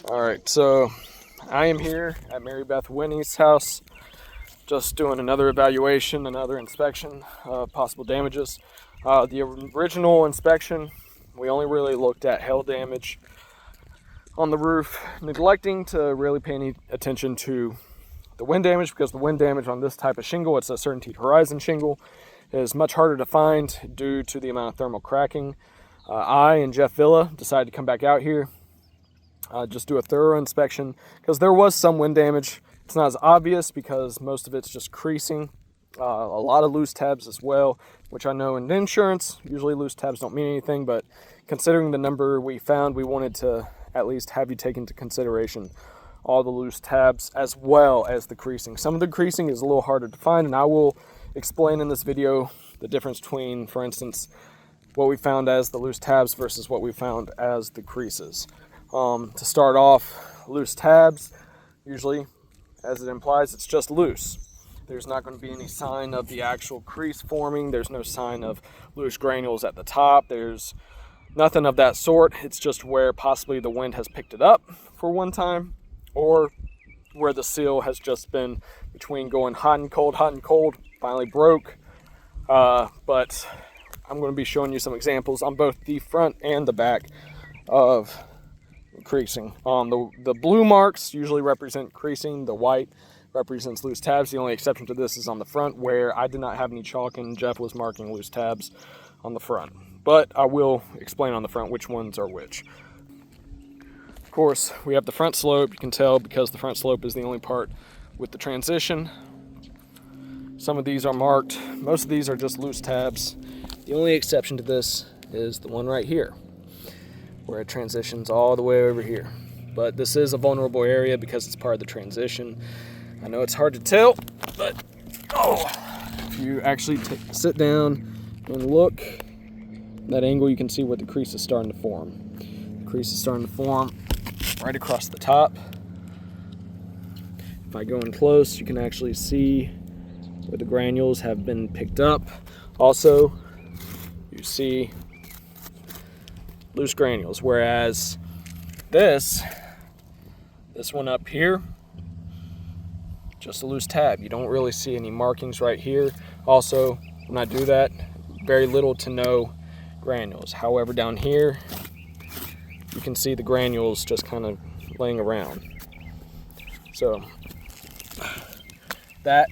All right, so I am here at Mary Beth Winney's house, just doing another evaluation, another inspection of possible damages. The original inspection, we only really looked at hail damage on the roof, neglecting to really pay any attention to the wind damage, because the wind damage on this type of shingle, it's a Certainty Horizon shingle, is much harder to find due to the amount of thermal cracking. I and Jeff Villa decided to come back out here, just do a thorough inspection, because there was some wind damage. It's not as obvious because most of it's just creasing. A lot of loose tabs as well, which I know in insurance, usually loose tabs don't mean anything, but considering the number we found, we wanted to at least have you take into consideration all the loose tabs as well as the creasing. Some of the creasing is a little harder to find, and I will explain in this video the difference between, for instance, what we found as the loose tabs versus what we found as the creases. To start off, loose tabs, usually, as it implies, it's just loose. There's not going to be any sign of the actual crease forming. There's no sign of loose granules at the top. There's nothing of that sort. It's just where possibly the wind has picked it up for one time, or where the seal has just been between going hot and cold, finally broke. But I'm going to be showing you some examples on both the front and the back of creasing. The blue marks usually represent creasing. The white represents loose tabs. The only exception to this is on the front, where I did not have any chalk and Jeff was marking loose tabs on the front. But I will explain on the front which ones are which. Of course, we have the front slope. You can tell because the front slope is the only part with the transition. Some of these are marked. Most of these are just loose tabs. The only exception to this is the one right here, where it transitions all the way over here. But this is a vulnerable area because it's part of the transition. I know it's hard to tell, but if you actually sit down and look at that angle, you can see where the crease is starting to form. The crease is starting to form right across the top. If I go in close, you can actually see where the granules have been picked up. Also, you see loose granules, whereas this one up here, just a loose tab. You don't really see any markings right here. Also, when I do that, very little to no granules. However, down here, you can see the granules just kind of laying around. So that,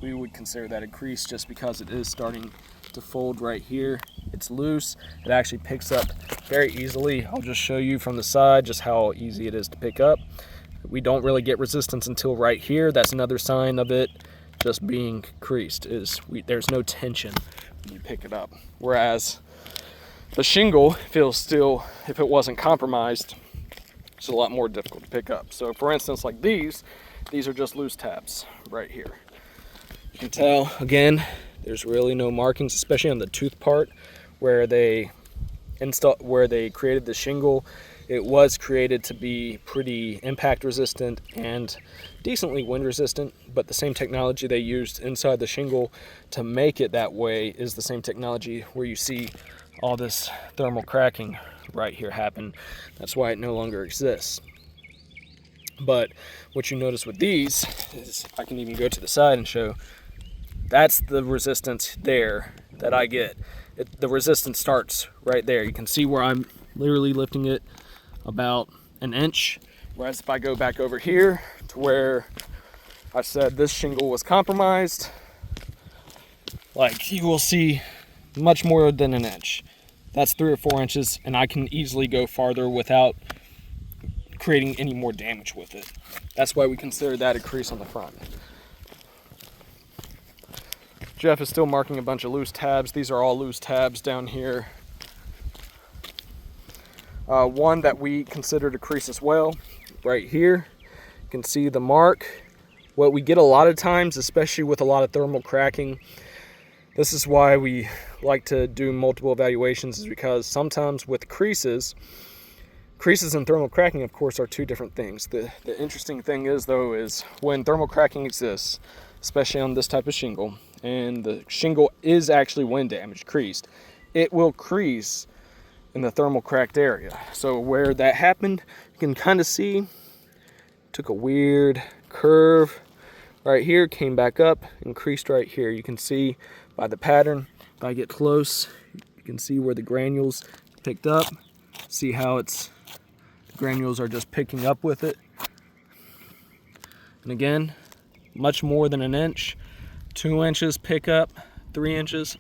we would consider that a crease just because it is starting to fold right here. It's loose. It actually picks up very easily. I'll just show you from the side just how easy it is to pick up. We don't really get resistance until right here. That's another sign of it just being creased, there's no tension when you pick it up. Whereas the shingle feels still, if it wasn't compromised, it's a lot more difficult to pick up. So for instance, like these are just loose tabs right here. You can tell, again, there's really no markings, especially on the tooth part where they created the shingle. It was created to be pretty impact resistant and decently wind resistant, but the same technology they used inside the shingle to make it that way is the same technology where you see all this thermal cracking right here happen. That's why it no longer exists. But what you notice with these is, I can even go to the side and show, that's the resistance there that I get. The resistance starts right there. You can see where I'm literally lifting it about an inch. Whereas if I go back over here to where I said this shingle was compromised, like you will see much more than an inch. That's 3 or 4 inches, and I can easily go farther without creating any more damage with it. That's why we consider that a crease on the front. Jeff is still marking a bunch of loose tabs. These are all loose tabs down here. One that we considered a crease as well, right here. You can see the mark. What we get a lot of times, especially with a lot of thermal cracking, this is why we like to do multiple evaluations, is because sometimes with creases and thermal cracking, of course, are two different things. The interesting thing is, though, is when thermal cracking exists, especially on this type of shingle, and the shingle is actually wind damaged, creased, it will crease in the thermal cracked area. So where that happened, you can kind of see, took a weird curve right here, came back up, increased right here. You can see by the pattern, if I get close, you can see where the granules picked up. See how the granules are just picking up with it. And again, much more than an inch. 2 inches pick up, 3 inches.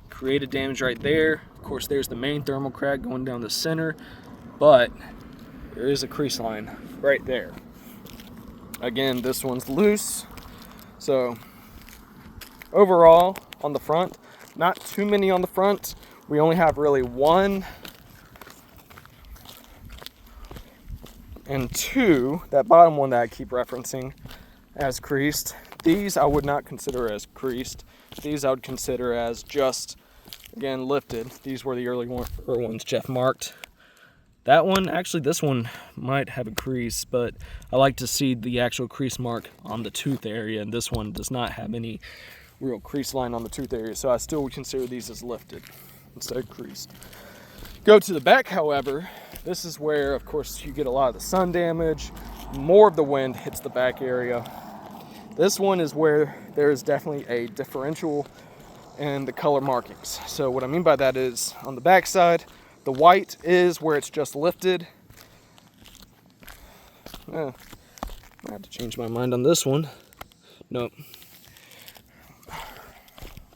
Created damage right there. Of course, there's the main thermal crack going down the center, but there is a crease line right there. Again, this one's loose. So overall on the front, not too many on the front. We only have really 1 and 2, that bottom one that I keep referencing as creased. These I would not consider as creased. These I would consider as just, again, lifted. These were the early ones Jeff marked. That one, actually this one might have a crease, but I like to see the actual crease mark on the tooth area, and this one does not have any real crease line on the tooth area, so I still would consider these as lifted instead of creased. Go to the back, however, this is where, of course, you get a lot of the sun damage, more of the wind hits the back area. This one is where there is definitely a differential in the color markings. So what I mean by that is, on the back side, the white is where it's just lifted. I have to change my mind on this one. Nope.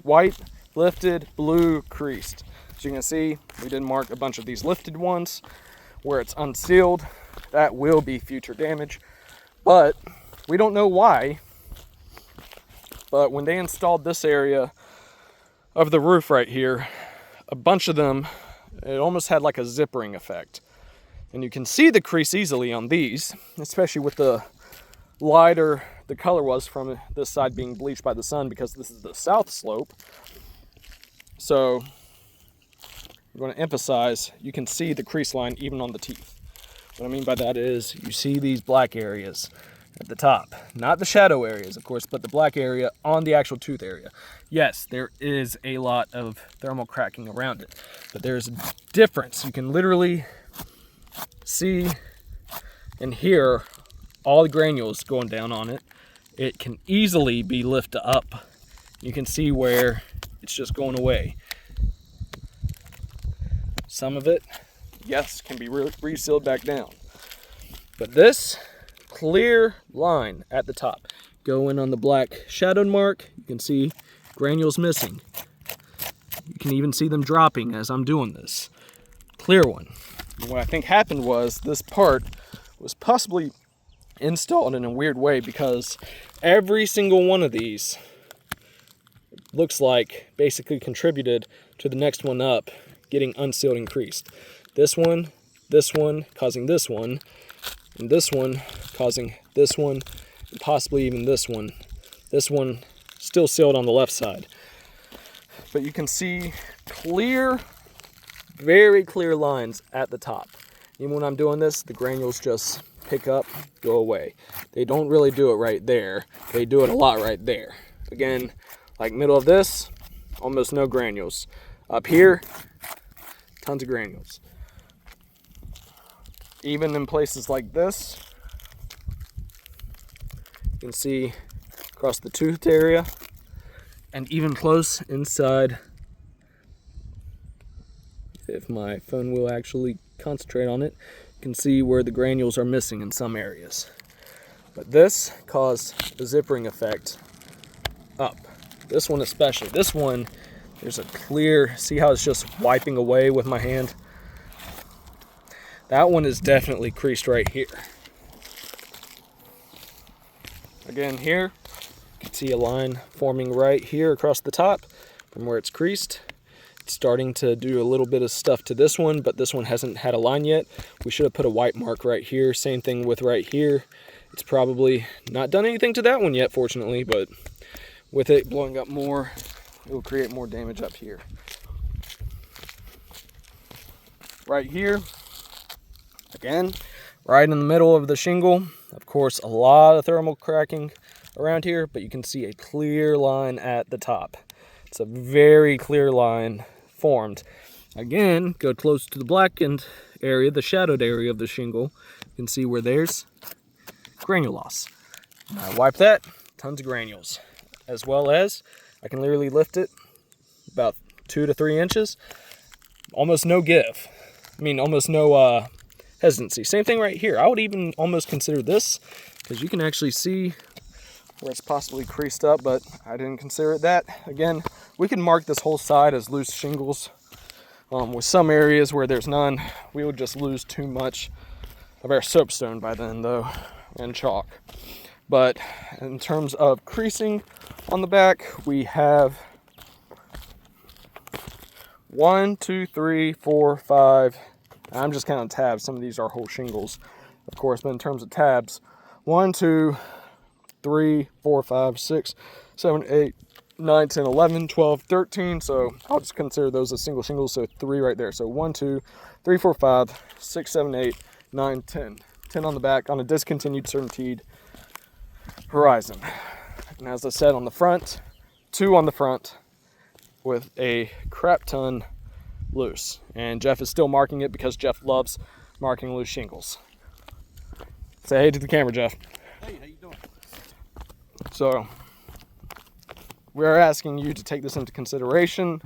White, lifted, blue, creased. As you can see, we did mark a bunch of these lifted ones. Where it's unsealed, that will be future damage. But we don't know why. But when they installed this area of the roof right here, a bunch of them, it almost had like a zippering effect. And you can see the crease easily on these, especially with the lighter the color was from this side being bleached by the sun, because this is the south slope. So I'm going to emphasize, you can see the crease line even on the teeth. What I mean by that is, you see these black areas at the top. Not the shadow areas, of course, but the black area on the actual tooth area. Yes, there is a lot of thermal cracking around it, but there's a difference. You can literally see and hear all the granules going down on it. It can easily be lifted up. You can see where it's just going away. Some of it, yes, can be resealed back down. But this clear line at the top, go in on the black shadowed mark, you can see granules missing. You can even see them dropping as I'm doing this. Clear one. And what I think happened was, this part was possibly installed in a weird way, because every single one of these looks like basically contributed to the next one up getting unsealed and creased. This one causing this one, and this one causing this one, and possibly even this one. This one still sealed on the left side. But you can see clear, very clear lines at the top. Even when I'm doing this, the granules just pick up, go away. They don't really do it right there. They do it a lot right there. Again, like middle of this, almost no granules. Up here, tons of granules. Even in places like this, you can see across the tooth area, and even close inside, if my phone will actually concentrate on it, you can see where the granules are missing in some areas. But this caused a zippering effect up. This one especially. This one, there's a clear, see how it's just wiping away with my hand? That one is definitely creased right here. Again here, you can see a line forming right here across the top from where it's creased. It's starting to do a little bit of stuff to this one, but this one hasn't had a line yet. We should have put a white mark right here. Same thing with right here. It's probably not done anything to that one yet, fortunately, but with it blowing up more, it will create more damage up here. Right here, again, right in the middle of the shingle. Of course, a lot of thermal cracking around here, but you can see a clear line at the top. It's a very clear line formed. Again, go close to the blackened area, the shadowed area of the shingle, you can see where there's granule loss. I wipe that, tons of granules, as well as I can literally lift it about 2 to 3 inches, almost no give. I mean, almost no hesitancy. Same thing right here. I would even almost consider this, because you can actually see where it's possibly creased up, but I didn't consider it that. Again, we can mark this whole side as loose shingles. With some areas where there's none, we would just lose too much of our soapstone by then, though, and chalk. But in terms of creasing on the back, we have 1, 2, 3, 4, 5. I'm just counting tabs. Some of these are whole shingles, of course, but in terms of tabs, 1, 2, 3, 4, 5, 6, 7, 8, 9, 10, 11, 12, 13. So I'll just consider those as single shingles. So 3 right there. So 1, 2, 3, 4, 5, 6, 7, 8, 9, 10. 10 on the back on a discontinued certainteed horizon. And as I said, on the front, 2 on the front with a crap ton loose. And Jeff is still marking it because Jeff loves marking loose shingles. Say hey to the camera, Jeff. Hey, how you doing? So we are asking you to take this into consideration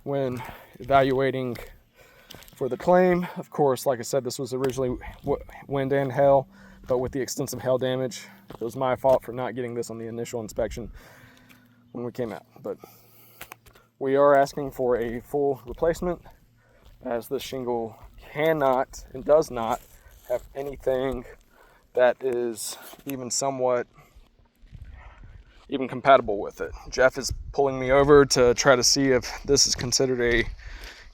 when evaluating for the claim. Of course, like I said, this was originally wind and hail, but with the extensive hail damage, it was my fault for not getting this on the initial inspection when we came out. But we are asking for a full replacement, as this shingle cannot and does not have anything that is even somewhat even compatible with it. Jeff is pulling me over to try to see if this is considered a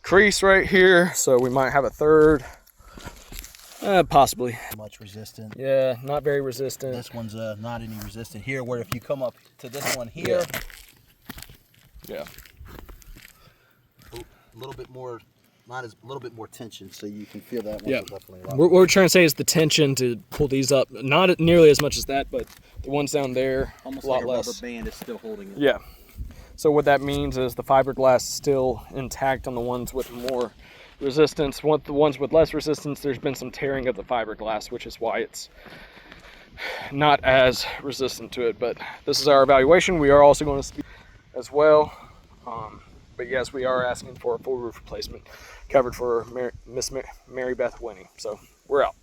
crease right here, so we might have a third, possibly. Much resistant. Yeah, not very resistant. This one's not any resistant here, where if you come up to this one here, yeah, a little bit more, a little bit more tension, so you can feel that one. Yeah, definitely what we're trying to say is the tension to pull these up, not nearly as much as that, but the ones down there, almost a lot like a less. rubber band is still holding it. Yeah. So what that means is the fiberglass is still intact on the ones with more resistance. The ones with less resistance, there's been some tearing of the fiberglass, which is why it's not as resistant to it. But this is our evaluation. We are also going to speak as well. But yes, we are asking for a full roof replacement covered for Miss Mary Beth Winney. So we're out.